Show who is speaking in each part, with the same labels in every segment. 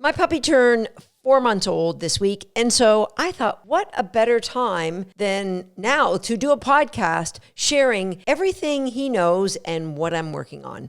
Speaker 1: My puppy turned 4 months old this week. And so I thought, what a better time than now to do a podcast sharing everything he knows and what I'm working on.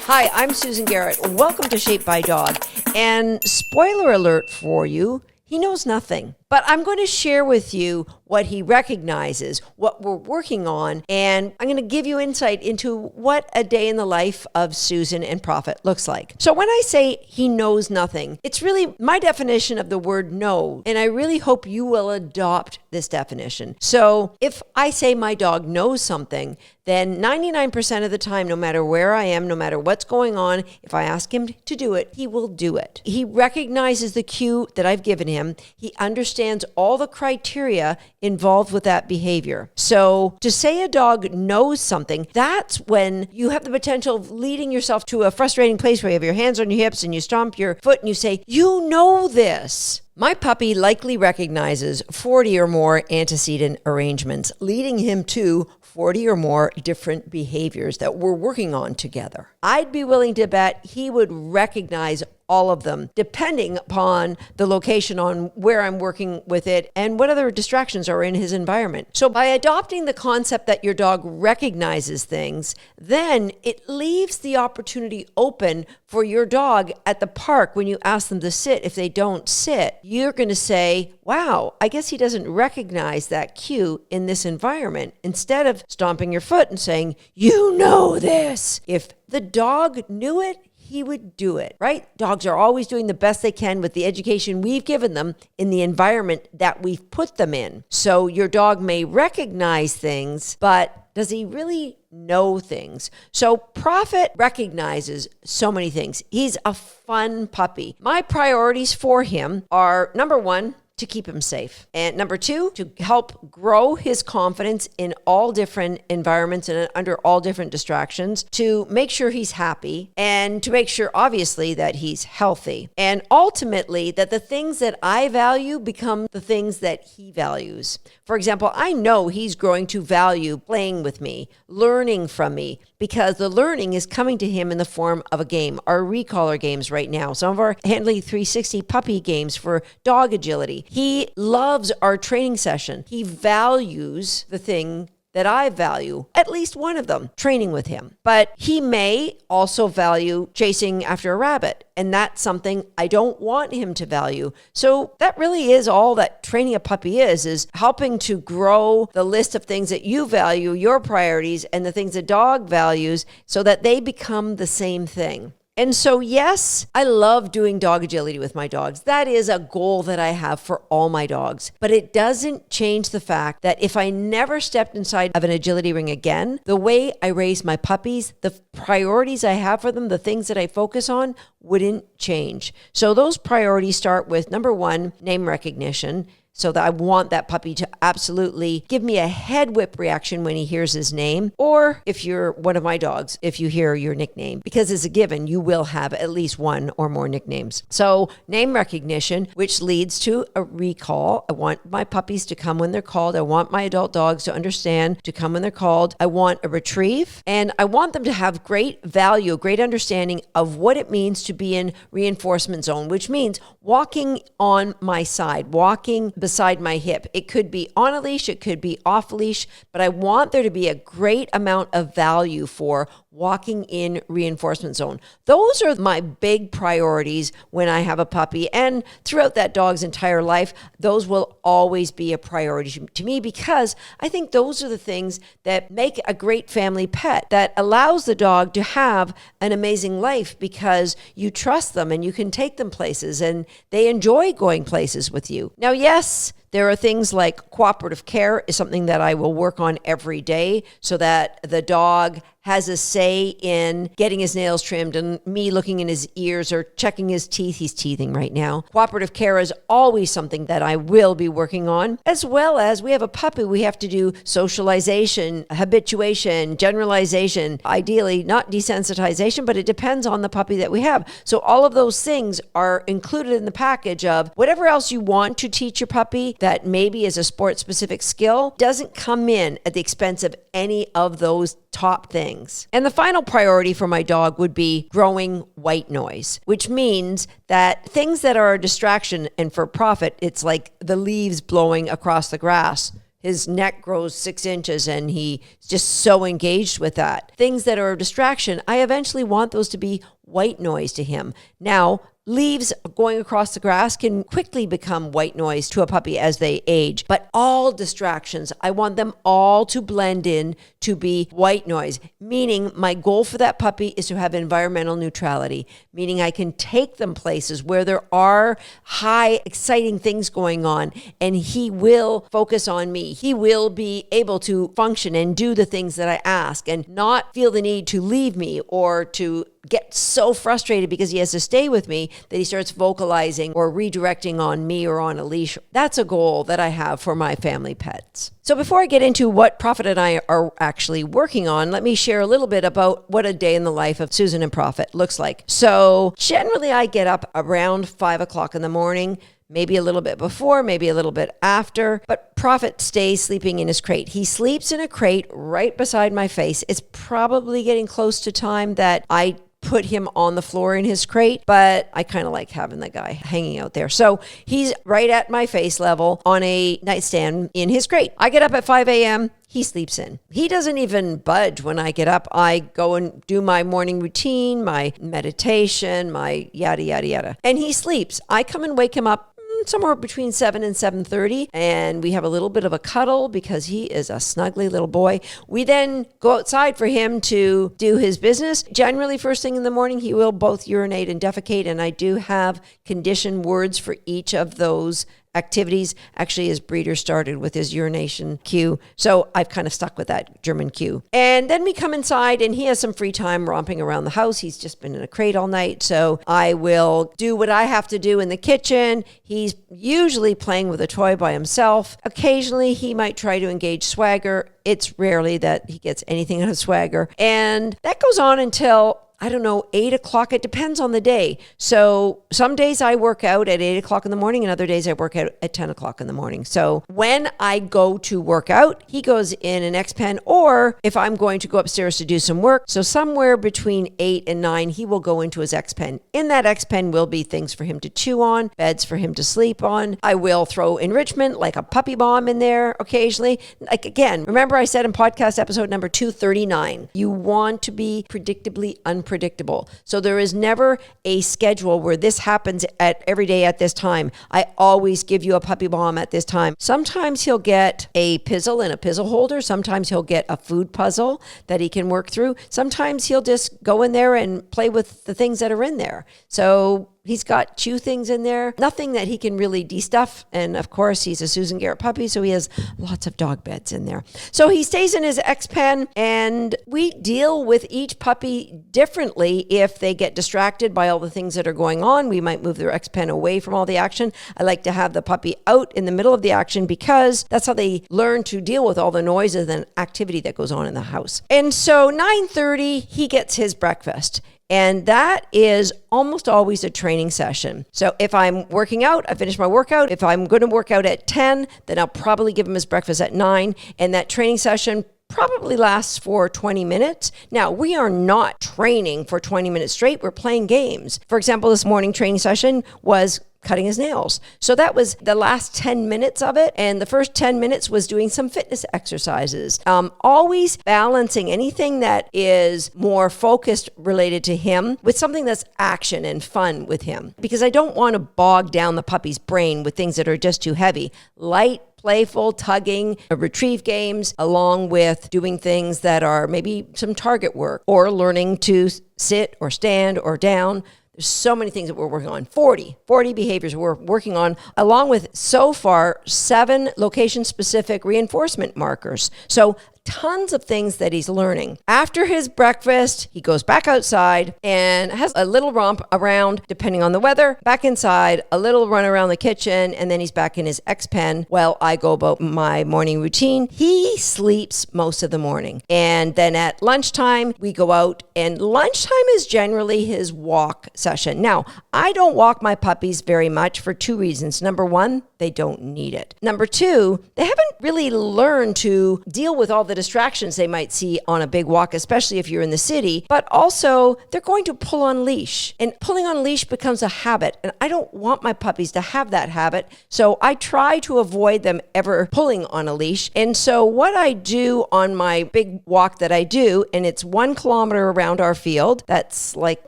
Speaker 1: Hi, I'm Susan Garrett. Welcome to Shaped by Dog. And spoiler alert for you, he knows nothing. But I'm going to share with you what he recognizes, what we're working on, and I'm going to give you insight into what a day in the life of Susan and Prophet looks like. So when I say he knows nothing, it's really my definition of the word know, and I really hope you will adopt this definition. So if I say my dog knows something, then 99% of the time, no matter where I am, no matter what's going on, if I ask him to do it, he will do it. He recognizes the cue that I've given him. He understands all the criteria involved with that behavior. So to say a dog knows something, that's when you have the potential of leading yourself to a frustrating place where you have your hands on your hips and you stomp your foot and you say, you know this. My puppy likely recognizes 40 or more antecedent arrangements, leading him to 40 or more different behaviors that we're working on together. I'd be willing to bet he would recognize all of them, depending upon the location on where I'm working with it and what other distractions are in his environment. So by adopting the concept that your dog recognizes things, then it leaves the opportunity open for your dog at the park when you ask them to sit. If they don't sit, you're going to say, wow, I guess he doesn't recognize that cue in this environment, instead of stomping your foot and saying, you know this. If the dog knew it, he would do it, right? Dogs are always doing the best they can with the education we've given them in the environment that we've put them in. So your dog may recognize things, but does he really know things? So Prophet recognizes so many things. He's a fun puppy. My priorities for him are, number one, to keep him safe. And number two, to help grow his confidence in all different environments and under all different distractions, to make sure he's happy, and to make sure, obviously, that he's healthy. And ultimately, that the things that I value become the things that he values. For example, I know he's growing to value playing with me, learning from me, because the learning is coming to him in the form of a game. Our recaller games right now, some of our Handley 360 puppy games for dog agility. He loves our training session. He values the thing that I value, at least one of them, training with him. But he may also value chasing after a rabbit, and that's something I don't want him to value. So that really is all that training a puppy is helping to grow the list of things that you value, your priorities, and the things the dog values, so that they become the same thing. And so, yes, I love doing dog agility with my dogs. That is a goal that I have for all my dogs. But it doesn't change the fact that if I never stepped inside of an agility ring again, the way I raise my puppies, the priorities I have for them, the things that I focus on wouldn't change. So those priorities start with, number one, name recognition. So that I want that puppy to absolutely give me a head whip reaction when he hears his name, or if you're one of my dogs, if you hear your nickname, because as a given, you will have at least one or more nicknames. So name recognition, which leads to a recall. I want my puppies to come when they're called. I want my adult dogs to understand to come when they're called. I want a retrieve, and I want them to have great value, great understanding of what it means to be in reinforcement zone, which means walking on my side, walking beside my hip. It could be on a leash, it could be off leash, but I want there to be a great amount of value for walking in reinforcement zone. Those are my big priorities when I have a puppy, and throughout that dog's entire life, those will always be a priority to me, because I think those are the things that make a great family pet, that allows the dog to have an amazing life, because you trust them and you can take them places and they enjoy going places with you. Now, yes, there are things like cooperative care is something that I will work on every day, so that the dog has a say in getting his nails trimmed and me looking in his ears or checking his teeth. He's teething right now. Cooperative care is always something that I will be working on, as well as we have a puppy. We have to do socialization, habituation, generalization, ideally not desensitization, but it depends on the puppy that we have. So all of those things are included in the package of whatever else you want to teach your puppy. that maybe is a sport-specific skill doesn't come in at the expense of any of those top things. And the final priority for my dog would be growing white noise, which means that things that are a distraction and for profit, it's like the leaves blowing across the grass. His neck grows 6 inches and he's just so engaged with that. Things that are a distraction, I eventually want those to be white noise to him. Now, leaves going across the grass can quickly become white noise to a puppy as they age, but all distractions, I want them all to blend in to be white noise, meaning my goal for that puppy is to have environmental neutrality, meaning I can take them places where there are high, exciting things going on, and he will focus on me. He will be able to function and do the things that I ask and not feel the need to leave me or to get so frustrated because he has to stay with me that he starts vocalizing or redirecting on me or on a leash. That's a goal that I have for my family pets. So before I get into what Prophet and I are actually working on, let me share a little bit about what a day in the life of Susan and Prophet looks like. So generally I get up around 5 o'clock in the morning, maybe a little bit before, maybe a little bit after, but Prophet stays sleeping in his crate. He sleeps in a crate right beside my face. It's probably getting close to time that I put him on the floor in his crate, but I kind of like having the guy hanging out there. So he's right at my face level on a nightstand in his crate. I get up at 5 a.m. He sleeps in. He doesn't even budge when I get up. I go and do my morning routine, my meditation, my yada, yada, yada. And he sleeps. I come and wake him up somewhere between 7 and 7:30, and we have a little bit of a cuddle because he is a snuggly little boy. We then go outside for him to do his business. Generally, first thing in the morning, he will both urinate and defecate, and I do have conditioned words for each of those activities. Actually, his breeder started with his urination cue, so I've kind of stuck with that German cue. And then we come inside and he has some free time romping around the house. He's just been in a crate all night, so I will do what I have to do in the kitchen. He's usually playing with a toy by himself. Occasionally he might try to engage Swagger. It's rarely that he gets anything out of Swagger, and that goes on until 8 o'clock. It depends on the day. So some days I work out at 8 o'clock in the morning and other days I work out at 10 o'clock in the morning. So when I go to work out, he goes in an X-Pen, or if I'm going to go upstairs to do some work, so somewhere between 8 and 9, he will go into his X-Pen. In that X-Pen will be things for him to chew on, beds for him to sleep on. I will throw enrichment like a puppy bomb in there occasionally. Like again, remember I said in podcast episode number 239, you want to be predictably unpredictable. So there is never a schedule where this happens at every day at this time. I always give you a puppy bomb at this time. Sometimes he'll get a pizzle in a pizzle holder. Sometimes he'll get a food puzzle that he can work through. Sometimes he'll just go in there and play with the things that are in there. So he's got chew things in there, nothing that he can really de-stuff. And of course, he's a Susan Garrett puppy, so he has lots of dog beds in there. So he stays in his X-Pen, and we deal with each puppy differently. If they get distracted by all the things that are going on, we might move their X-Pen away from all the action. I like to have the puppy out in the middle of the action because that's how they learn to deal with all the noises and activity that goes on in the house. And so 9:30, he gets his breakfast. And that is almost always a training session. So if I'm working out, I finish my workout. If I'm going to work out at 10, then I'll probably give him his breakfast at 9. And that training session probably lasts for 20 minutes. Now, we are not training for 20 minutes straight. We're playing games. For example, this morning training session was cutting his nails. So that was the last 10 minutes of it. And the first 10 minutes was doing some fitness exercises. Always balancing anything that is more focused related to him with something that's action and fun with him. Because I don't want to bog down the puppy's brain with things that are just too heavy. Light, playful, tugging, retrieve games, along with doing things that are maybe some target work or learning to sit or stand or down. There's so many things that we're working on. 40 behaviors we're working on, along with so far 7 location-specific reinforcement markers. So tons of things that he's learning. After his breakfast, he goes back outside and has a little romp around, depending on the weather, back inside, a little run around the kitchen, and then he's back in his X-pen while I go about my morning routine. He sleeps most of the morning. And then at lunchtime, we go out, and lunchtime is generally his walk session. Now, I don't walk my puppies very much for two reasons. Number one, they don't need it. Number two, they haven't really learned to deal with all the distractions they might see on a big walk, especially if you're in the city. But also, they're going to pull on leash, and pulling on leash becomes a habit. And I don't want my puppies to have that habit. So I try to avoid them ever pulling on a leash. And so what I do on my big walk that I do, and it's 1 kilometer around our field, that's like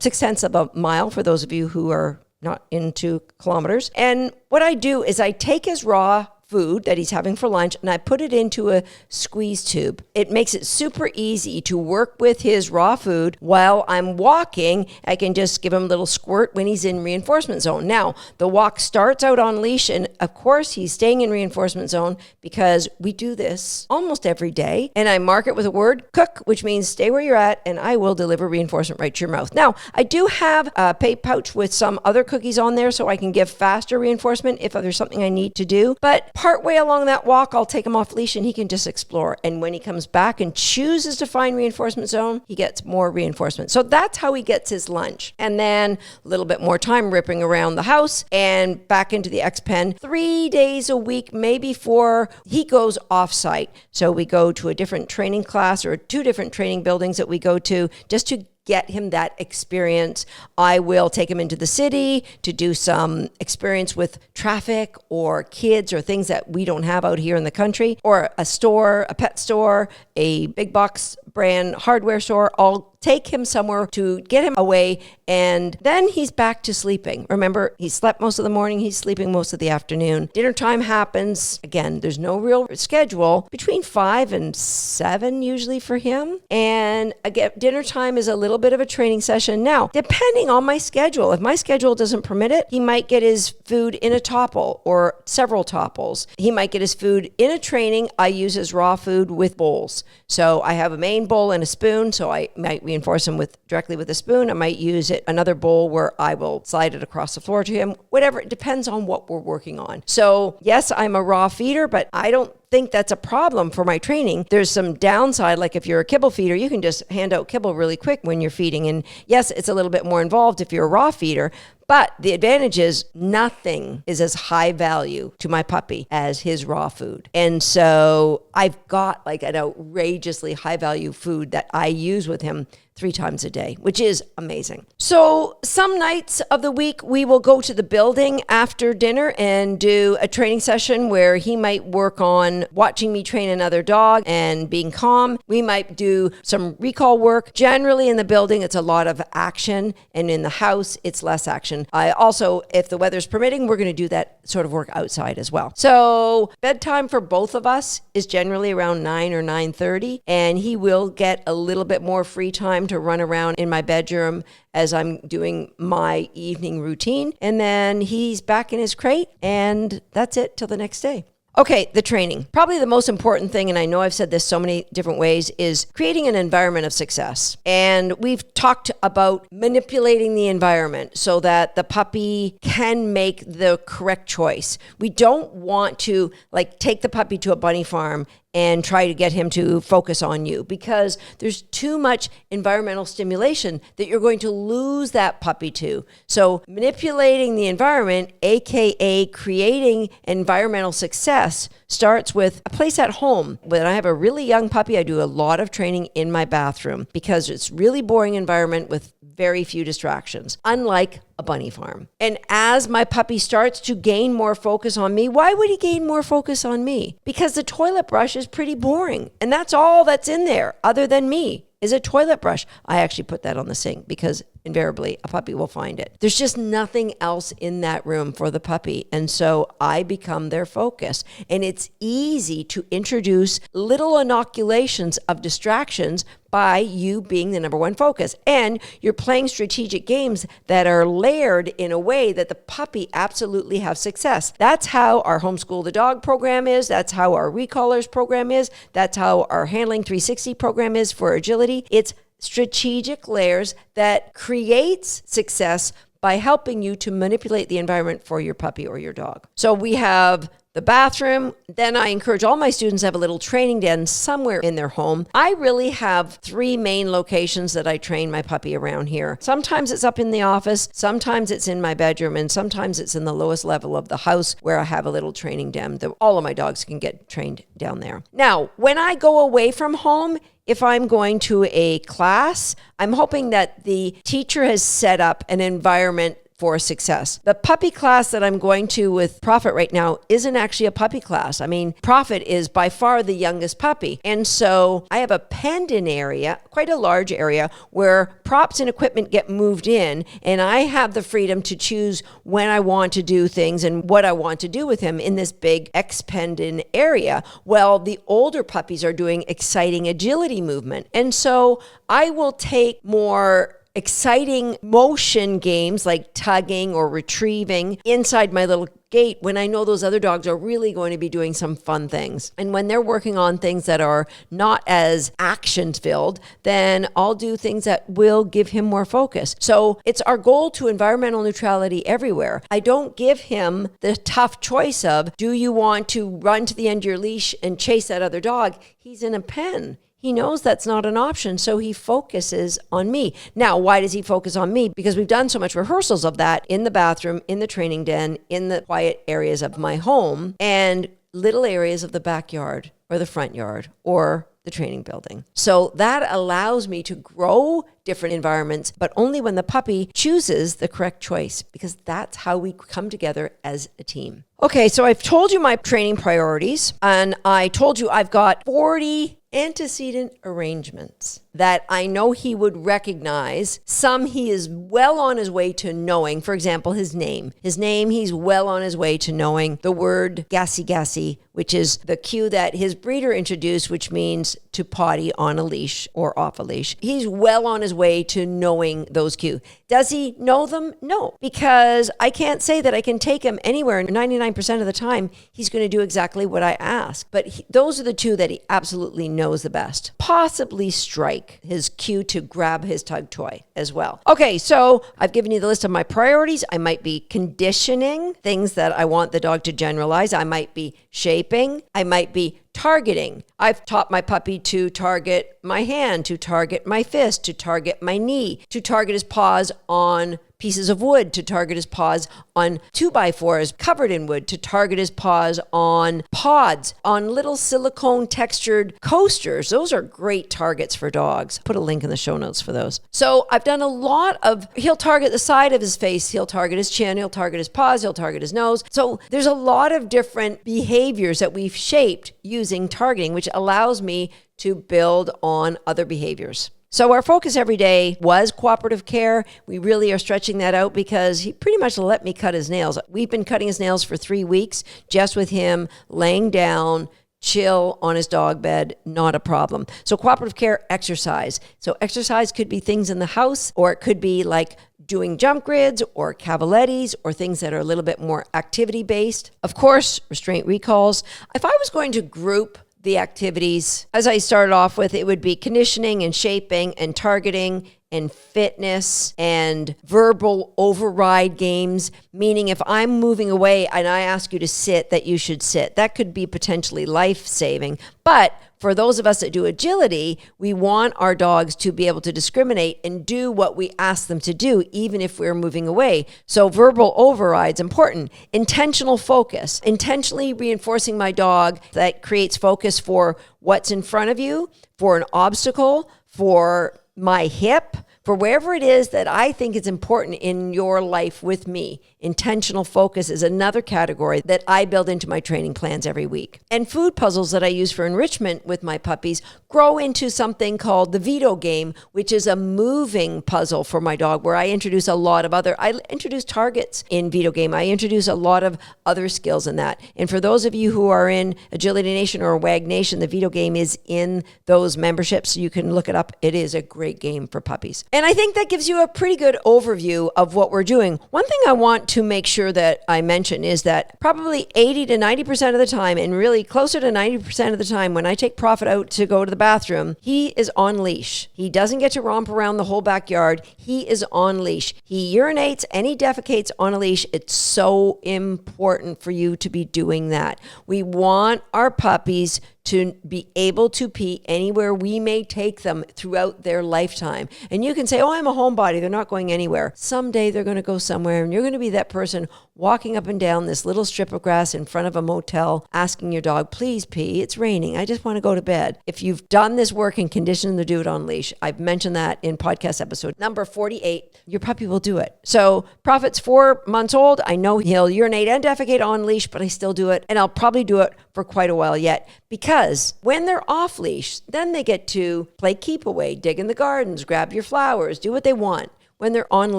Speaker 1: 6/10 of a mile for those of you who are not into kilometers. And what I do is I take his raw food that he's having for lunch and I put it into a squeeze tube. It makes it super easy to work with his raw food while I'm walking. I can just give him a little squirt when he's in reinforcement zone. Now, the walk starts out on leash, and of course he's staying in reinforcement zone because we do this almost every day. And I mark it with a word, cook, which means stay where you're at and I will deliver reinforcement right to your mouth. Now, I do have a pay pouch with some other cookies on there so I can give faster reinforcement if there's something I need to do. But partway along that walk, I'll take him off leash and he can just explore. And when he comes back and chooses to find reinforcement zone, he gets more reinforcement. So that's how he gets his lunch. And then a little bit more time ripping around the house and back into the X-pen 3 days a week, maybe 4. He goes off-site. So we go to a different training class or 2 different training buildings that we go to just to get him that experience. I will take him into the city to do some experience with traffic or kids or things that we don't have out here in the country, or a store, a pet store, a big box brand hardware store. I'll take him somewhere to get him away, and then he's back to sleeping. Remember, he slept most of the morning, he's sleeping most of the afternoon. Dinner time happens. Again, there's no real schedule, between 5 and 7 usually for him. And again, dinner time is a little bit of a training session. Now, depending on my schedule, if my schedule doesn't permit it, he might get his food in a topple or several topples. He might get his food in a training. I use his raw food with bowls. So I have a main bowl and a spoon, so I might reinforce him directly with a spoon. I might use another bowl where I will slide it across the floor to him. Whatever, it depends on what we're working on. So yes, I'm a raw feeder, but I don't think that's a problem for my training. There's some downside, like if you're a kibble feeder, you can just hand out kibble really quick when you're feeding. And yes, it's a little bit more involved if you're a raw feeder, but the advantage is nothing is as high value to my puppy as his raw food. And so I've got like an outrageously high value food that I use with him 3 times a day, which is amazing. So some nights of the week, we will go to the building after dinner and do a training session where he might work on watching me train another dog and being calm. We might do some recall work. Generally in the building, it's a lot of action, and in the house, it's less action. I also, if the weather's permitting, we're going to do that sort of work outside as well. So bedtime for both of us is generally around 9 or 9:30, and he will get a little bit more free time to run around in my bedroom as I'm doing my evening routine. And then he's back in his crate, and that's it till the next day. Okay, the training. Probably the most important thing, and I know I've said this so many different ways, is creating an environment of success. And we've talked about manipulating the environment so that the puppy can make the correct choice. We don't want to take the puppy to a bunny farm and try to get him to focus on you, because there's too much environmental stimulation that you're going to lose that puppy to. So manipulating the environment, AKA creating environmental success, starts with a place at home. When I have a really young puppy, I do a lot of training in my bathroom because it's really boring environment with very few distractions, unlike a bunny farm. And as my puppy starts to gain more focus on me, why would he gain more focus on me? Because the toilet brush is pretty boring. And that's all that's in there other than me is a toilet brush. I actually put that on the sink because invariably a puppy will find it. There's just nothing else in that room for the puppy. And so I become their focus. And it's easy to introduce little inoculations of distractions by you being the number one focus. And you're playing strategic games that are layered in a way that the puppy absolutely have success. That's how our Homeschool the Dog program is. That's how our Recallers program is. That's how our Handling 360 program is for agility. It's strategic layers that creates success by helping you to manipulate the environment for your puppy or your dog. So we have the bathroom. Then I encourage all my students to have a little training den somewhere in their home. I really have 3 main locations that I train my puppy around here. Sometimes it's up in the office, sometimes it's in my bedroom, and sometimes it's in the lowest level of the house where I have a little training den that all of my dogs can get trained down there. Now, when I go away from home, if I'm going to a class, I'm hoping that the teacher has set up an environment for success. The puppy class that I'm going to with Prophet right now isn't actually a puppy class. I mean, Prophet is by far the youngest puppy. And so I have a penned-in area, quite a large area, where props and equipment get moved in, and I have the freedom to choose when I want to do things and what I want to do with him in this big ex-penned-in area. Well, the older puppies are doing exciting agility movement. And so I will take more exciting motion games like tugging or retrieving inside my little gate when I know those other dogs are really going to be doing some fun things. And when they're working on things that are not as action filled, then I'll do things that will give him more focus. So it's our goal to environmental neutrality everywhere. I don't give him the tough choice of, do you want to run to the end of your leash and chase that other dog? He's in a pen. He knows that's not an option, so he focuses on me. Now, why does he focus on me? Because we've done so much rehearsals of that in the bathroom, in the training den, in the quiet areas of my home, and little areas of the backyard or the front yard or the training building. So that allows me to grow different environments, but only when the puppy chooses the correct choice, because that's how we come together as a team. Okay, so I've told you my training priorities, and I told you I've got 40 antecedent arrangements that I know he would recognize. Some he is well on his way to knowing. For example, his name. His name, he's well on his way to knowing the word gassy gassy, which is the cue that his breeder introduced, which means to potty on a leash or off a leash. He's well on his way to knowing those cues. Does he know them? No, because I can't say that I can take him anywhere. 99% of the time, he's going to do exactly what I ask. But those are the 2 that he absolutely knows the best. Possibly strike, his cue to grab his tug toy as well. Okay, so I've given you the list of my priorities. I might be conditioning, things that I want the dog to generalize. I might be shaping. I might be targeting. I've taught my puppy to target my hand, to target my fist, to target my knee, to target his paws on pieces of wood, to target his paws on 2x4s covered in wood, to target his paws on pods, on little silicone textured coasters. Those are great targets for dogs. Put a link in the show notes for those. So I've done a lot of, he'll target the side of his face, he'll target his chin, he'll target his paws, he'll target his nose. So there's a lot of different behaviors that we've shaped using targeting, which allows me to build on other behaviors. So our focus every day was cooperative care. We really are stretching that out because he pretty much let me cut his nails. We've been cutting his nails for 3 weeks, just with him laying down, chill on his dog bed, not a problem. So cooperative care, exercise. So exercise could be things in the house, or it could be like doing jump grids or cavalettis or things that are a little bit more activity-based. Of course, restraint recalls. If I was going to group the activities, as I started off with, it would be conditioning and shaping and targeting and fitness and verbal override games, meaning if I'm moving away and I ask you to sit, that you should sit. That could be potentially life-saving. But for those of us that do agility, we want our dogs to be able to discriminate and do what we ask them to do, even if we're moving away. So verbal override's important. Intentional focus, intentionally reinforcing my dog that creates focus for what's in front of you, for an obstacle, for my hip, for wherever it is that I think is important in your life with me. Intentional focus is another category that I build into my training plans every week. And food puzzles that I use for enrichment with my puppies grow into something called the veto game, which is a moving puzzle for my dog, where I introduce I introduce targets in veto game. I introduce a lot of other skills in that. And for those of you who are in Agility Nation or WAG Nation, the veto game is in those memberships. So you can look it up. It is a great game for puppies. And I think that gives you a pretty good overview of what we're doing. One thing I want to make sure that I mention is that probably 80 to 90% of the time, and really closer to 90% of the time, when I take Prophet out to go to the bathroom, he is on leash. He doesn't get to romp around the whole backyard. He is on leash. He urinates and he defecates on a leash. It's so important for you to be doing that. We want our puppies to be able to pee anywhere we may take them throughout their lifetime. And you can say, oh, I'm a homebody, they're not going anywhere. Someday they're going to go somewhere, and you're going to be that person walking up and down this little strip of grass in front of a motel, asking your dog, please pee, it's raining, I just want to go to bed. If you've done this work and conditioned to do it on leash, I've mentioned that in podcast episode number 48, your puppy will do it. So Prophet's 4 months old. I know he'll urinate and defecate on leash, but I still do it. And I'll probably do it for quite a while yet, because when they're off leash, then they get to play keep away, dig in the gardens, grab your flowers, do what they want. When they're on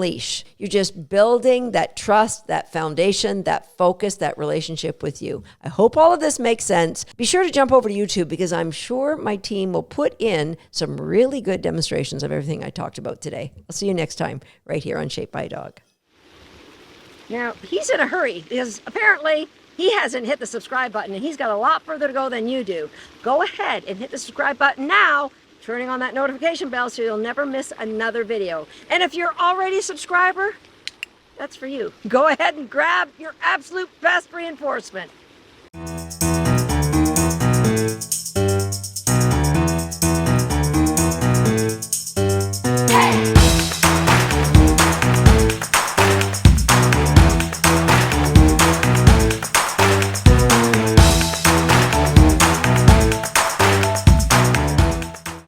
Speaker 1: leash, you're just building that trust, that foundation, that focus, that relationship with you. I hope all of this makes sense. Be sure to jump over to YouTube, because I'm sure my team will put in some really good demonstrations of everything I talked about today. I'll see you next time right here on Shaped by a Dog. Now, he's in a hurry because apparently he hasn't hit the subscribe button, and he's got a lot further to go than you do. Go ahead and hit the subscribe button now, turning on that notification bell so you'll never miss another video. And if you're already a subscriber, that's for you. Go ahead and grab your absolute best reinforcement.